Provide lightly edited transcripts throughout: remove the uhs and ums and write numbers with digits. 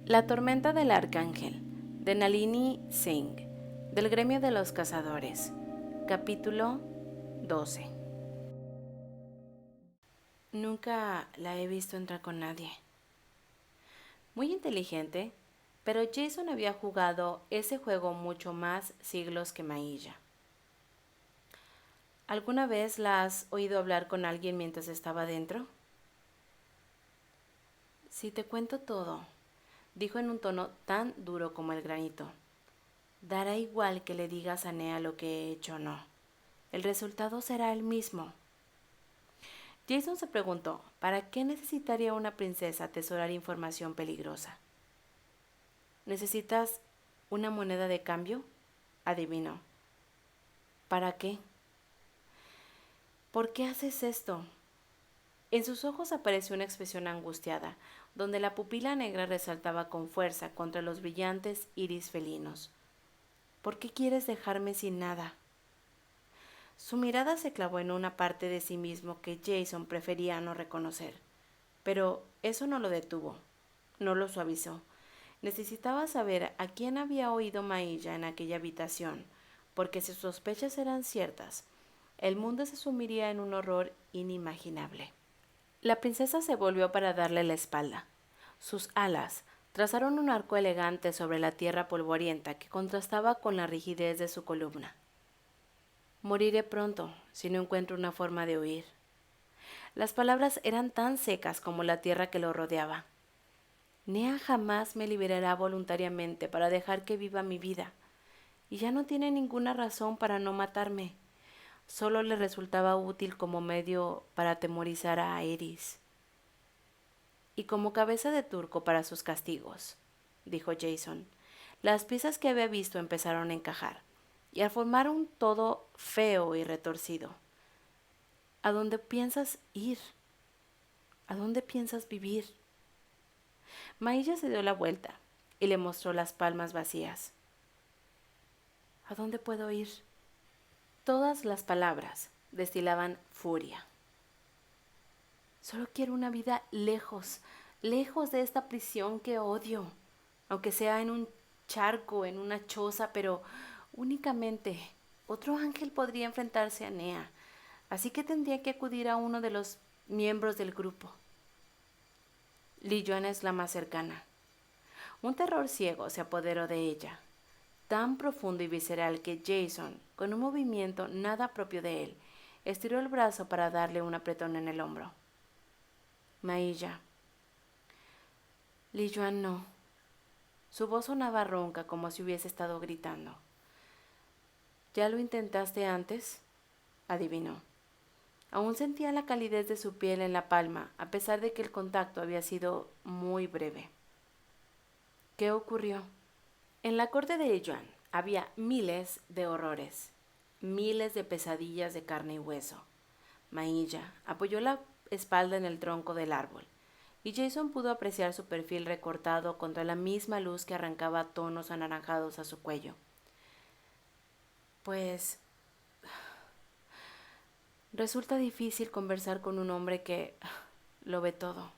La tormenta del arcángel, de Nalini Singh, del gremio de los cazadores. Capítulo 12. Nunca la he visto entrar con nadie. Muy inteligente, pero Jason había jugado ese juego mucho más siglos que Mailla. ¿Alguna vez la has oído hablar con alguien mientras estaba dentro? Si te cuento todo, dijo en un tono tan duro como el granito. Dará igual que le digas a Nea lo que he hecho o no. El resultado será el mismo. Jason se preguntó, ¿para qué necesitaría una princesa atesorar información peligrosa? ¿Necesitas una moneda de cambio? Adivinó. ¿Para qué? ¿Por qué haces esto? En sus ojos apareció una expresión angustiada, donde la pupila negra resaltaba con fuerza contra los brillantes iris felinos. ¿Por qué quieres dejarme sin nada? Su mirada se clavó en una parte de sí mismo que Jason prefería no reconocer. Pero eso no lo detuvo, no lo suavizó. Necesitaba saber a quién había oído Mailla en aquella habitación, porque si sus sospechas eran ciertas, el mundo se sumiría en un horror inimaginable. La princesa se volvió para darle la espalda. Sus alas trazaron un arco elegante sobre la tierra polvorienta que contrastaba con la rigidez de su columna. Moriré pronto si no encuentro una forma de huir. Las palabras eran tan secas como la tierra que lo rodeaba. Nea jamás me liberará voluntariamente para dejar que viva mi vida, y ya no tiene ninguna razón para no matarme. Solo le resultaba útil como medio para atemorizar a Eris. Y como cabeza de turco para sus castigos, dijo Jason. Las piezas que había visto empezaron a encajar, y a formar un todo feo y retorcido. ¿A dónde piensas ir? ¿A dónde piensas vivir? Mailla se dio la vuelta y le mostró las palmas vacías. ¿A dónde puedo ir? Todas las palabras destilaban furia. Solo quiero una vida lejos, lejos de esta prisión que odio, aunque sea en un charco, en una choza, pero únicamente otro ángel podría enfrentarse a Nea, así que tendría que acudir a uno de los miembros del grupo. Lilloana es la más cercana. Un terror ciego se apoderó de ella, tan profundo y visceral que Jason, con un movimiento nada propio de él, estiró el brazo para darle un apretón en el hombro. Mailla. Lilloan no. Su voz sonaba ronca como si hubiese estado gritando. ¿Ya lo intentaste antes? Adivinó. Aún sentía la calidez de su piel en la palma, a pesar de que el contacto había sido muy breve. ¿Qué ocurrió? En la corte de Lilloan había miles de horrores, miles de pesadillas de carne y hueso. Mailla apoyó la espalda en el tronco del árbol, y Jason pudo apreciar su perfil recortado contra la misma luz que arrancaba tonos anaranjados a su cuello. Pues resulta difícil conversar con un hombre que lo ve todo.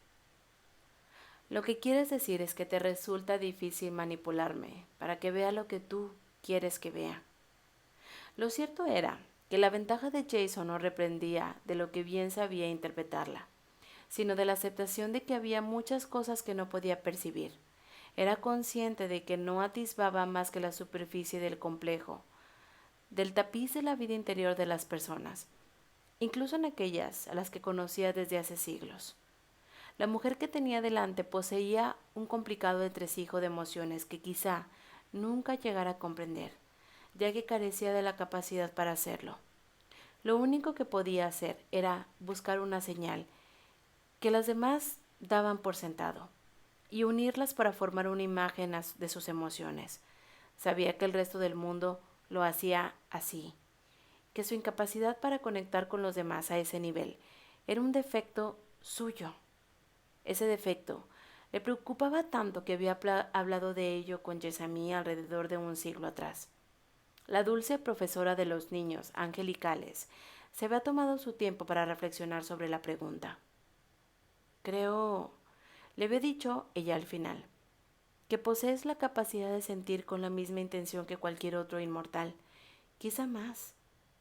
Lo que quieres decir es que te resulta difícil manipularme para que vea lo que tú quieres que vea. Lo cierto era que la ventaja de Jason no reprendía de lo que bien sabía interpretarla, sino de la aceptación de que había muchas cosas que no podía percibir. Era consciente de que no atisbaba más que la superficie del complejo, del tapiz de la vida interior de las personas, incluso en aquellas a las que conocía desde hace siglos. La mujer que tenía delante poseía un complicado entresijo de emociones que quizá nunca llegara a comprender, ya que carecía de la capacidad para hacerlo. Lo único que podía hacer era buscar una señal que las demás daban por sentado y unirlas para formar una imagen de sus emociones. Sabía que el resto del mundo lo hacía así, que su incapacidad para conectar con los demás a ese nivel era un defecto suyo. Ese defecto le preocupaba tanto que había hablado de ello con Jessamine alrededor de un siglo atrás. La dulce profesora de los niños angelicales se había tomado su tiempo para reflexionar sobre la pregunta. Creo, le había dicho ella al final, que posees la capacidad de sentir con la misma intención que cualquier otro inmortal, quizá más.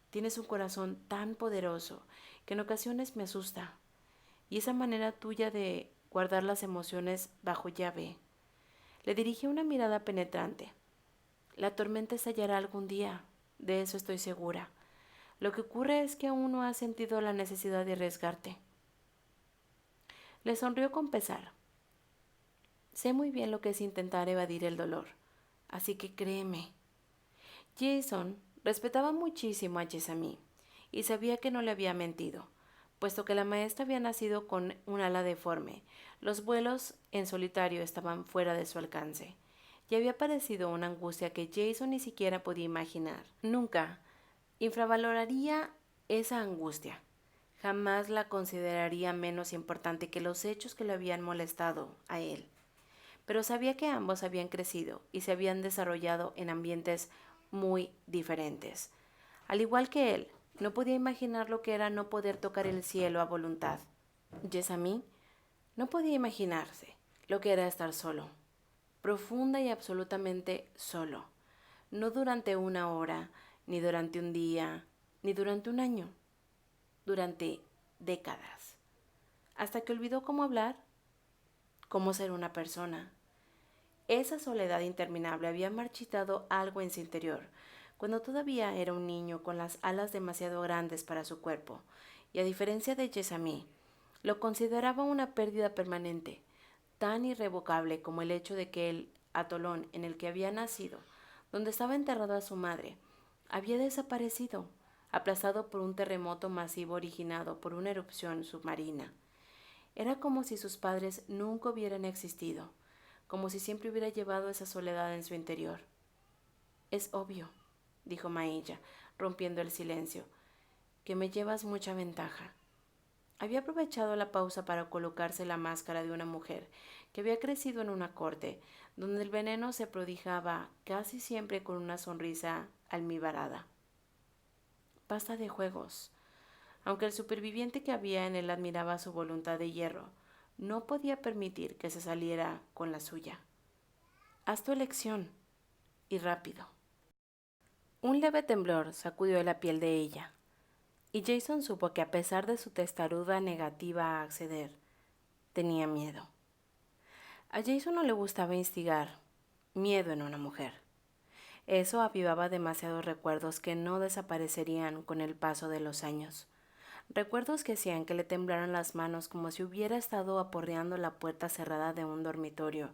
Tienes un corazón tan poderoso que en ocasiones me asusta, y esa manera tuya de guardar las emociones bajo llave. Le dirigí una mirada penetrante. La tormenta estallará algún día, de eso estoy segura. Lo que ocurre es que aún no has sentido la necesidad de arriesgarte. Le sonrió con pesar. Sé muy bien lo que es intentar evadir el dolor, así que créeme. Jason respetaba muchísimo a Jessamine y sabía que no le había mentido, puesto que la maestra había nacido con un ala deforme. Los vuelos en solitario estaban fuera de su alcance, y había padecido una angustia que Jason ni siquiera podía imaginar. Nunca infravaloraría esa angustia. Jamás la consideraría menos importante que los hechos que le habían molestado a él. Pero sabía que ambos habían crecido y se habían desarrollado en ambientes muy diferentes. Al igual que él, no podía imaginar lo que era no poder tocar el cielo a voluntad. Jessamine no podía imaginarse lo que era estar solo, profunda y absolutamente solo, no durante una hora, ni durante un día, ni durante un año, durante décadas, hasta que olvidó cómo hablar, cómo ser una persona. Esa soledad interminable había marchitado algo en su interior, cuando todavía era un niño con las alas demasiado grandes para su cuerpo, y a diferencia de Jessamine, lo consideraba una pérdida permanente, tan irrevocable como el hecho de que el atolón en el que había nacido, donde estaba enterrada su madre, había desaparecido, aplastado por un terremoto masivo originado por una erupción submarina. Era como si sus padres nunca hubieran existido, como si siempre hubiera llevado esa soledad en su interior. Es obvio, dijo Maella, rompiendo el silencio, que me llevas mucha ventaja. Había aprovechado la pausa para colocarse la máscara de una mujer que había crecido en una corte, donde el veneno se prodigaba casi siempre con una sonrisa almibarada. Basta de juegos. Aunque el superviviente que había en él admiraba su voluntad de hierro, no podía permitir que se saliera con la suya. Haz tu elección, y rápido. Un leve temblor sacudió la piel de ella, y Jason supo que a pesar de su testaruda negativa a acceder, tenía miedo. A Jason no le gustaba instigar miedo en una mujer. Eso avivaba demasiados recuerdos que no desaparecerían con el paso de los años. Recuerdos que hacían que le temblaran las manos como si hubiera estado aporreando la puerta cerrada de un dormitorio,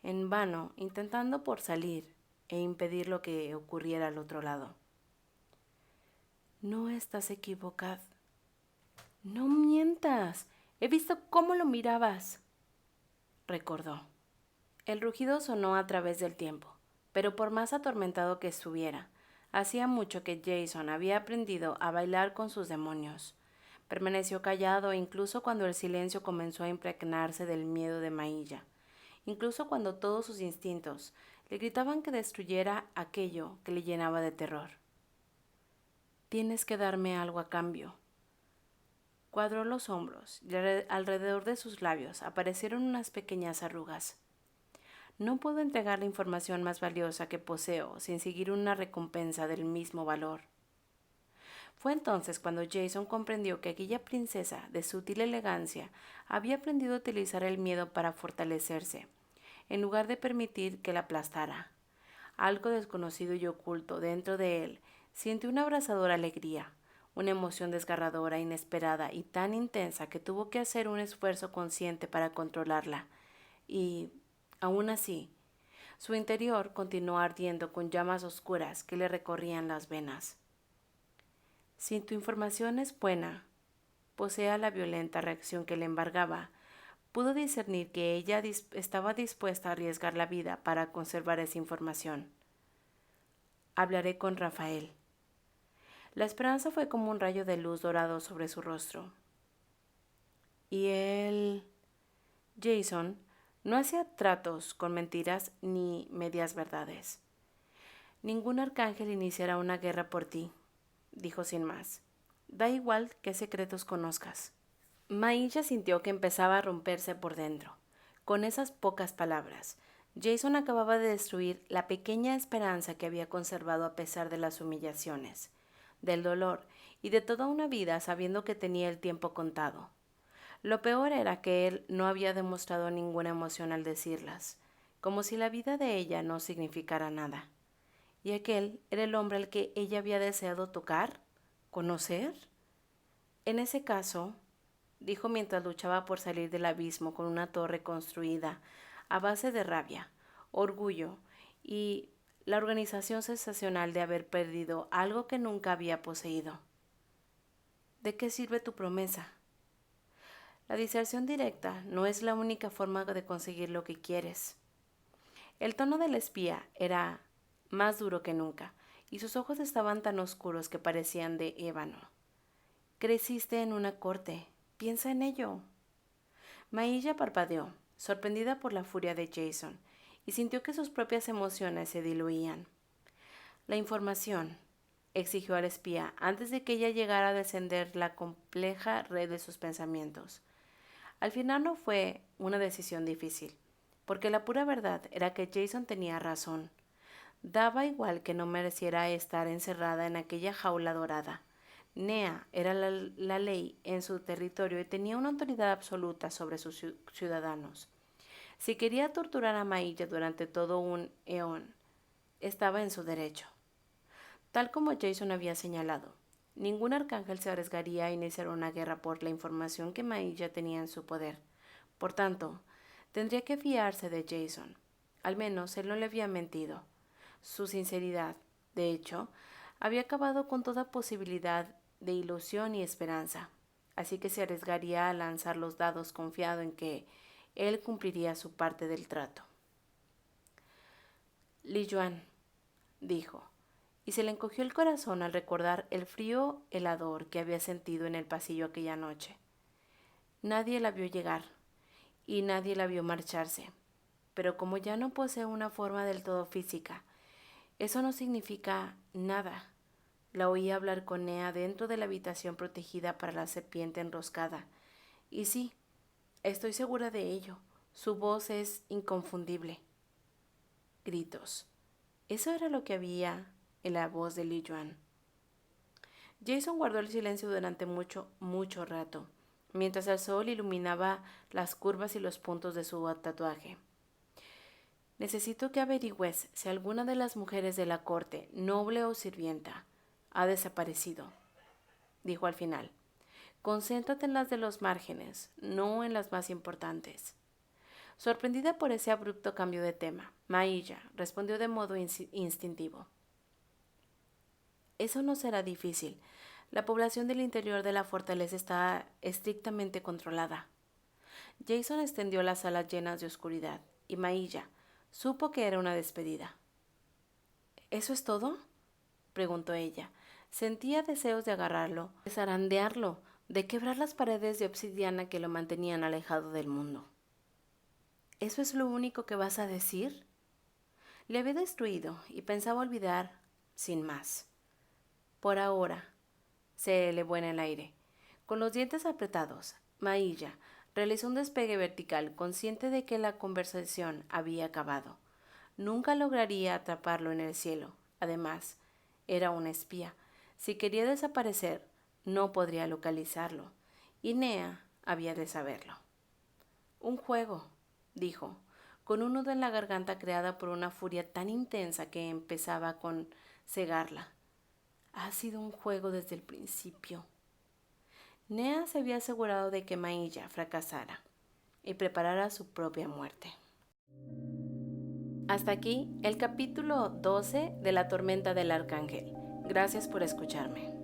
en vano intentando por salir e impedir lo que ocurriera al otro lado. No estás equivocado. No mientas. He visto cómo lo mirabas, recordó. El rugido sonó a través del tiempo, pero por más atormentado que estuviera, hacía mucho que Jason había aprendido a bailar con sus demonios. Permaneció callado incluso cuando el silencio comenzó a impregnarse del miedo de Maella, incluso cuando todos sus instintos le gritaban que destruyera aquello que le llenaba de terror. Tienes que darme algo a cambio. Cuadró los hombros y alrededor de sus labios aparecieron unas pequeñas arrugas. No puedo entregar la información más valiosa que poseo sin seguir una recompensa del mismo valor. Fue entonces cuando Jason comprendió que aquella princesa de sutil elegancia había aprendido a utilizar el miedo para fortalecerse, en lugar de permitir que la aplastara. Algo desconocido y oculto dentro de él sintió una abrasadora alegría, una emoción desgarradora, inesperada y tan intensa que tuvo que hacer un esfuerzo consciente para controlarla. Y, aún así, su interior continuó ardiendo con llamas oscuras que le recorrían las venas. Si tu información es buena, posea la violenta reacción que le embargaba, pudo discernir que ella estaba dispuesta a arriesgar la vida para conservar esa información. Hablaré con Rafael. La esperanza fue como un rayo de luz dorado sobre su rostro. Y él... Jason no hacía tratos con mentiras ni medias verdades. Ningún arcángel iniciará una guerra por ti, dijo sin más. Da igual qué secretos conozcas. Maella sintió que empezaba a romperse por dentro. Con esas pocas palabras, Jason acababa de destruir la pequeña esperanza que había conservado a pesar de las humillaciones, del dolor y de toda una vida sabiendo que tenía el tiempo contado. Lo peor era que él no había demostrado ninguna emoción al decirlas, como si la vida de ella no significara nada. ¿Y aquel era el hombre al que ella había deseado tocar? ¿Conocer? En ese caso, dijo mientras luchaba por salir del abismo con una torre construida a base de rabia, orgullo y la organización sensacional de haber perdido algo que nunca había poseído. ¿De qué sirve tu promesa? La diserción directa no es la única forma de conseguir lo que quieres. El tono del espía era más duro que nunca, y sus ojos estaban tan oscuros que parecían de ébano. Creciste en una corte. Piensa en ello. Mailla parpadeó, sorprendida por la furia de Jason, y sintió que sus propias emociones se diluían. La información, exigió al espía antes de que ella llegara a descender la compleja red de sus pensamientos. Al final no fue una decisión difícil, porque la pura verdad era que Jason tenía razón. Daba igual que no mereciera estar encerrada en aquella jaula dorada. Nea era la ley en su territorio y tenía una autoridad absoluta sobre sus ciudadanos. Si quería torturar a Mailla durante todo un eón, estaba en su derecho. Tal como Jason había señalado, ningún arcángel se arriesgaría a iniciar una guerra por la información que Mailla tenía en su poder. Por tanto, tendría que fiarse de Jason. Al menos él no le había mentido. Su sinceridad, de hecho, había acabado con toda posibilidad de ilusión y esperanza, así que se arriesgaría a lanzar los dados confiado en que él cumpliría su parte del trato. Li Yuan, dijo, y se le encogió el corazón al recordar el frío helador que había sentido en el pasillo aquella noche. Nadie la vio llegar, y nadie la vio marcharse, pero como ya no posee una forma del todo física, eso no significa nada. La oí hablar con Nea dentro de la habitación protegida para la serpiente enroscada. Y sí, estoy segura de ello. Su voz es inconfundible. Gritos. Eso era lo que había en la voz de Li Yuan. Jason guardó el silencio durante mucho rato, mientras el sol iluminaba las curvas y los puntos de su tatuaje. Necesito que averigües si alguna de las mujeres de la corte, noble o sirvienta, ha desaparecido, dijo al final. Concéntrate en las de los márgenes, no en las más importantes. Sorprendida por ese abrupto cambio de tema, Mailla respondió de modo instintivo. Eso no será difícil. La población del interior de la fortaleza está estrictamente controlada. Jason extendió las alas llenas de oscuridad, y Mailla supo que era una despedida. ¿Eso es todo?, preguntó ella. Sentía deseos de agarrarlo, de zarandearlo, de quebrar las paredes de obsidiana que lo mantenían alejado del mundo. ¿Eso es lo único que vas a decir? Le había destruido y pensaba olvidar sin más. Por ahora, se elevó en el aire. Con los dientes apretados, Mailla realizó un despegue vertical, consciente de que la conversación había acabado. Nunca lograría atraparlo en el cielo. Además, era un espía. Si quería desaparecer, no podría localizarlo. Y Nea había de saberlo. Un juego, dijo, con un nudo en la garganta creada por una furia tan intensa que empezaba con cegarla. Ha sido un juego desde el principio. Nea se había asegurado de que Mailla fracasara y preparara su propia muerte. Hasta aquí el capítulo 12 de La tormenta del arcángel. Gracias por escucharme.